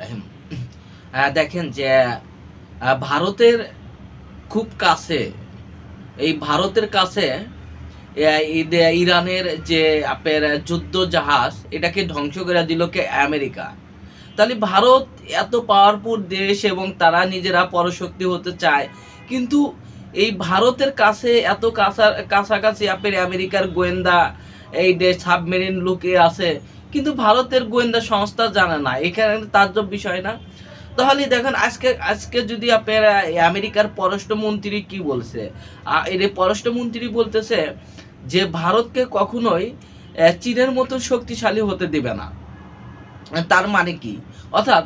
রাহিম। দেখেন যে ভারতের খুব কাছে, এই ভারতের কাছে ইরানের যে আপনার যুদ্ধ জাহাজ এটাকে ধ্বংস করে দিল কে? আমেরিকা। তাহলে ভারত এত পাওয়ারফুল দেশ এবং তারা নিজেরা পরশক্তি হতে চায়, কিন্তু এই ভারতের কাছে এত কাছাকাছি আপনার আমেরিকার গোয়েন্দা এই দেশ সাবমেরিন লুকিয়ে আছে, কিন্তু ভারতের গোয়েন্দা সংস্থা জানে না। এখানে তাজ্জব বিষয় না? তাহলে দেখেন আজকে আজকে যদি আপনারা আমেরিকার পররাষ্ট্রমন্ত্রী কি বলছে, এর পররাষ্ট্রমন্ত্রী বলতেছে যে ভারতকে কখনোই চীনের মতো শক্তিশালী হতে দিবে না। তার মানে কি? অর্থাৎ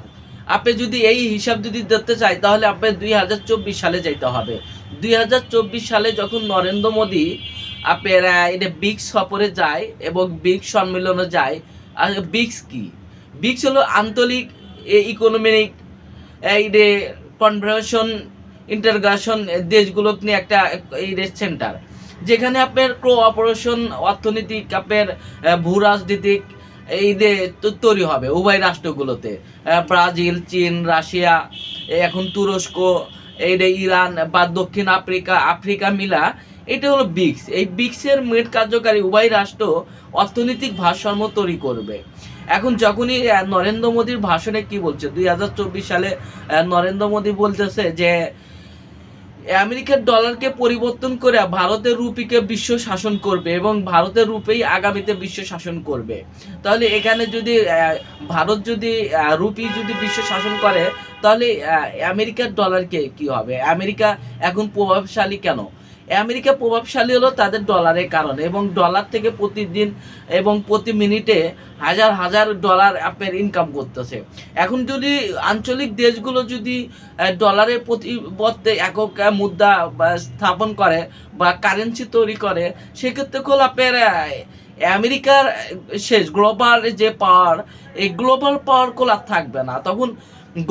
আপনি যদি এই হিসাব যদি দেখতে চাই, তাহলে আপনি 2024 সালে যাইতে হবে। 2024 সালে যখন নরেন্দ্র মোদী আপনার এটা ব্রিক্স সফরে যায় এবং ব্রিক্স সম্মেলনে যায়। আর ব্রিক্স কি? ব্রিক্স হলো আঞ্চলিক ইকোনমিক এই যে কনভার্সন ইন্টারগ্রেশন দেশগুলোকে নিয়ে একটা এই সেন্টার, যেখানে আপনার কোঅপারেশন অর্থনৈতিক আপনার ভূ রাজনীতিক এই যে তৈরি হবে উভয় রাষ্ট্রগুলোতে। ব্রাজিল, চীন, রাশিয়া, এখন তুরস্ক, এই যে ইরান বা দক্ষিণ আফ্রিকা মিলা, এটা হলো ব্রিক্স। এই ব্রিক্সের মেট কার্যকারী উভয় রাষ্ট্র অর্থনৈতিক ভারসাম্য তৈরি করবে। এখন যখনই নরেন্দ্র মোদীর ভাষণে কি বলছে, 2024 সালে নরেন্দ্র মোদী বলতেছে যে আমেরিকার ডলারকে পরিবর্তন করে ভারতের রুপিকে বিশ্ব শাসন করবে এবং ভারতের রুপেই আগামীতে বিশ্ব শাসন করবে। তাহলে এখানে যদি ভারত যদি রুপি যদি বিশ্ব শাসন করে, তাহলে আমেরিকার ডলারকে কি হবে? আমেরিকা এখন প্রভাবশালী কেন? আমেরিকা প্রভাবশালী হলো তাদের ডলারের কারণে, এবং ডলার থেকে প্রতিদিন এবং প্রতি মিনিটে হাজার হাজার ডলার আপনার ইনকাম করতেছে। এখন যদি আঞ্চলিক দেশগুলো যদি ডলারের পরিবর্তে একক মুদ্রা স্থাপন করে বা কারেন্সি তৈরি করে, সেক্ষেত্রে হলো আপনার আমেরিকার শেষ গ্লোবাল যে পাওয়ার, এই গ্লোবাল পাওয়ার আর থাকবে না। তখন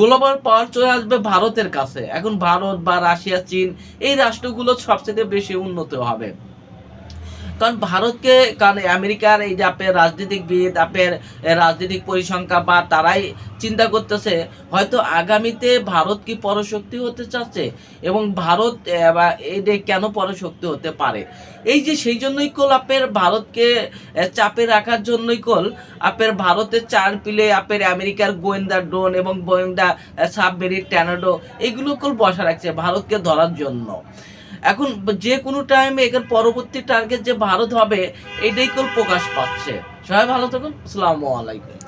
গ্লোবাল পাওয়ার চলে আসবে ভারতের কাছে। এখন ভারত বা রাশিয়া, চীন, এই রাষ্ট্রগুলো সবচেয়ে বেশি উন্নত হবে। কারণ ভারতকে, কারণ আমেরিকার এই যে আপনার রাজনীতিকবিদ, আপনার রাজনৈতিক পরিসংখ্যা বা তারাই চিন্তা করতেছে হয়তো আগামীতে ভারত কি পরশক্তি হতে চাচ্ছে, এবং ভারত বা এটা কেন পরশক্তি হতে পারে। এই যে সেই জন্যই আপনার ভারতকে চাপে রাখার জন্যই আপনার ভারতের পিলে আপনার আমেরিকার গোয়েন্দা ড্রোন এবং গোয়েন্দা সাবমেরিন টর্নেডো এগুলো বসা রাখছে ভারতকে ধরার জন্য। এখন যে কোনো টাইমে এখানে পরবর্তী টার্গেট যে ভারত হবে, এটাই প্রকাশ পাচ্ছে। সবাই ভালো থাকুন। আসসালামু আলাইকুম।